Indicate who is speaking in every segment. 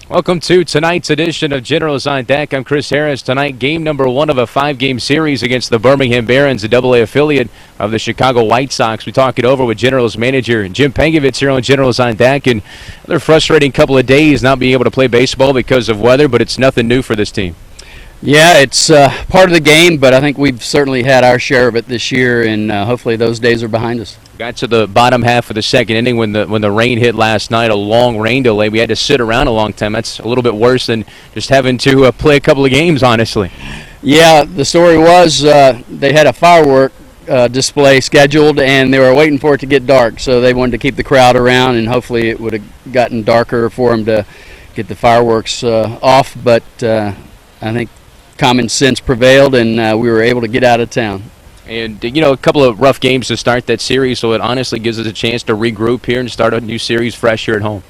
Speaker 1: Welcome to tonight's edition of Generals on Deck. I'm Chris Harris. Tonight, game number 1 of a 5-game series against the Birmingham Barons, a AA affiliate of the Chicago White Sox. We talk it over with Generals manager Jim Pankovits here on Generals on Deck. And another frustrating couple of days not being able to play baseball because of weather, but it's nothing new for this team.
Speaker 2: Yeah, it's part of the game, but I think we've certainly had our share of it this year, and hopefully those days are behind us.
Speaker 1: Got to the bottom half of the second inning when the rain hit last night, a long rain delay. We had to sit around a long time. That's a little bit worse than just having to play a couple of games, honestly.
Speaker 2: Yeah, the story was they had a firework display scheduled, and they were waiting for it to get dark, so they wanted to keep the crowd around, and hopefully it would have gotten darker for them to get the fireworks off, but I think common sense prevailed, and we were able to get out of town.
Speaker 1: And, a couple of rough games to start that series, so it honestly gives us a chance to regroup here and start a new series fresh here at home.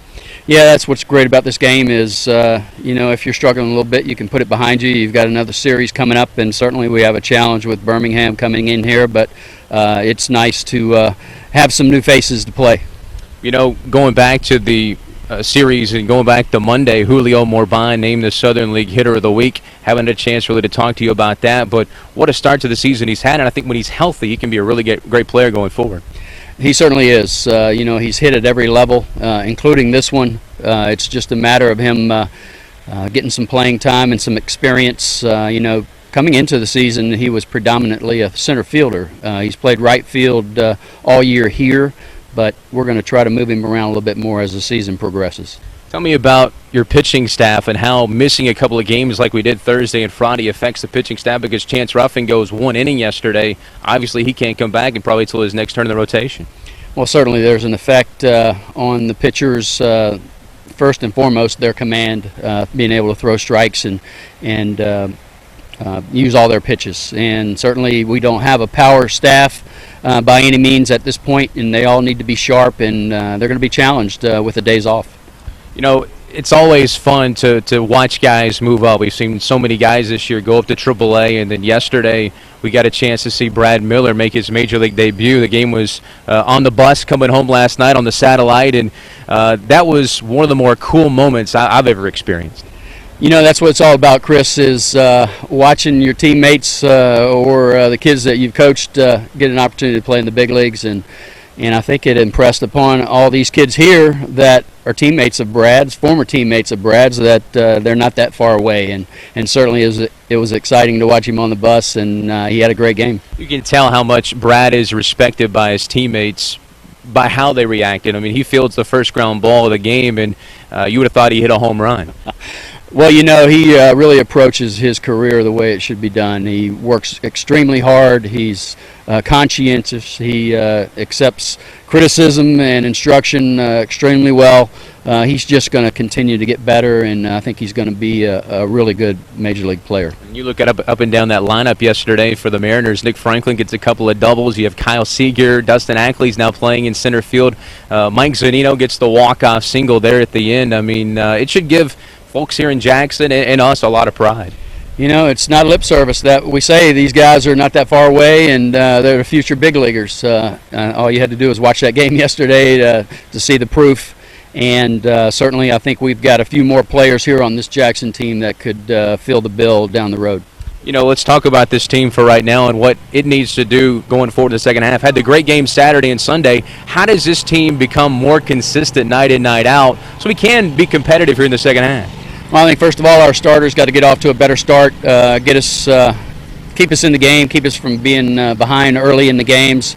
Speaker 2: Yeah, that's what's great about this game is, if you're struggling a little bit, you can put it behind you. You've got another series coming up, and certainly we have a challenge with Birmingham coming in here, but it's nice to have some new faces to play.
Speaker 1: Going back to the series and going back to Monday, Julio Morban named the Southern League Hitter of the Week. Haven't had a chance really to talk to you about that, but what a start to the season he's had, and I think when he's healthy, he can be a really great player going forward.
Speaker 2: He certainly is. He's hit at every level, including this one. It's just a matter of him getting some playing time and some experience. Coming into the season, he was predominantly a center fielder. He's played right field all year here, but we're going to try to move him around a little bit more as the season progresses.
Speaker 1: Tell me about your pitching staff and how missing a couple of games like we did Thursday and Friday affects the pitching staff, because Chance Ruffin goes 1 inning yesterday. Obviously, he can't come back and probably until his next turn in the rotation.
Speaker 2: Well, certainly there's an effect on the pitchers. First and foremost, their command, being able to throw strikes and use all their pitches. And certainly we don't have a power staff by any means at this point, and they all need to be sharp, and they're going to be challenged with the days off.
Speaker 1: It's always fun to watch guys move up. We've seen so many guys this year go up to AAA, and then yesterday we got a chance to see Brad Miller make his Major League debut. The game was on the bus coming home last night on the satellite, and that was one of the more cool moments I've ever experienced.
Speaker 2: That's what it's all about, Chris, is watching your teammates or the kids that you've coached get an opportunity to play in the big leagues. And I think it impressed upon all these kids here that are teammates of Brad's, former teammates of Brad's, that they're not that far away. And certainly it was exciting to watch him on the bus, and he had a great game.
Speaker 1: You can tell how much Brad is respected by his teammates by how they reacted. I mean, he fields the first ground ball of the game, and you would have thought he hit a home run.
Speaker 2: Well, he really approaches his career the way it should be done. He works extremely hard. He's conscientious. He accepts criticism and instruction extremely well. He's just going to continue to get better, and I think he's going to be a really good Major League player.
Speaker 1: You look at up and down that lineup yesterday for the Mariners. Nick Franklin gets a couple of doubles. You have Kyle Seager. Dustin Ackley's now playing in center field. Mike Zunino gets the walk-off single there at the end. I mean, it should give folks here in Jackson and us a lot of pride.
Speaker 2: It's not lip service that we say these guys are not that far away, and they're the future big leaguers. All you had to do was watch that game yesterday to see the proof. And certainly I think we've got a few more players here on this Jackson team that could fill the bill down the road.
Speaker 1: Let's talk about this team for right now and what it needs to do going forward in the second half. Had the great game Saturday and Sunday. How does this team become more consistent night in, night out so we can be competitive here in the second half?
Speaker 2: Well, I think first of all, our starters got to get off to a better start, keep us in the game, keep us from being behind early in the games,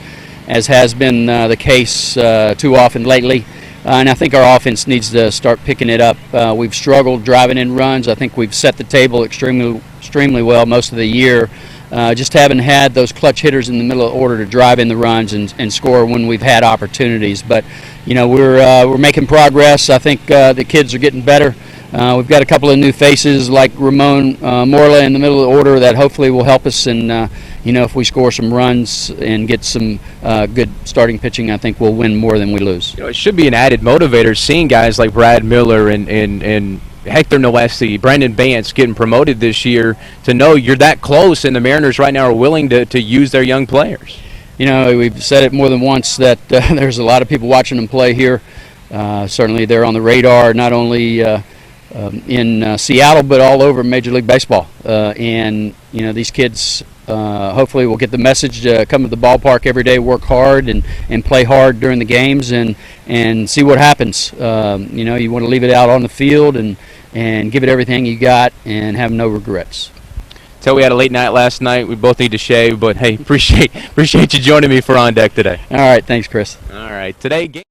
Speaker 2: as has been the case too often lately. And I think our offense needs to start picking it up. We've struggled driving in runs. I think we've set the table extremely well most of the year. Just haven't had those clutch hitters in the middle of the order to drive in the runs and score when we've had opportunities. But we're making progress. I think the kids are getting better. We've got a couple of new faces like Ramon Morla in the middle of the order that hopefully will help us. And if we score some runs and get some good starting pitching, I think we'll win more than we lose.
Speaker 1: It should be an added motivator seeing guys like Brad Miller and Hector Noesti, Brandon Bance getting promoted this year, to know you're that close, and the Mariners right now are willing to use their young players.
Speaker 2: We've said it more than once that there's a lot of people watching them play here. Certainly they're on the radar, not only in Seattle, but all over Major League Baseball. And these kids hopefully will get the message to come to the ballpark every day, work hard, and play hard during the games, and see what happens. You want to leave it out on the field and give it everything you got and have no regrets.
Speaker 1: So we had a late night last night. We both need to shave, but hey, appreciate you joining me for On Deck today.
Speaker 2: All right, thanks, Chris.
Speaker 1: All right, today.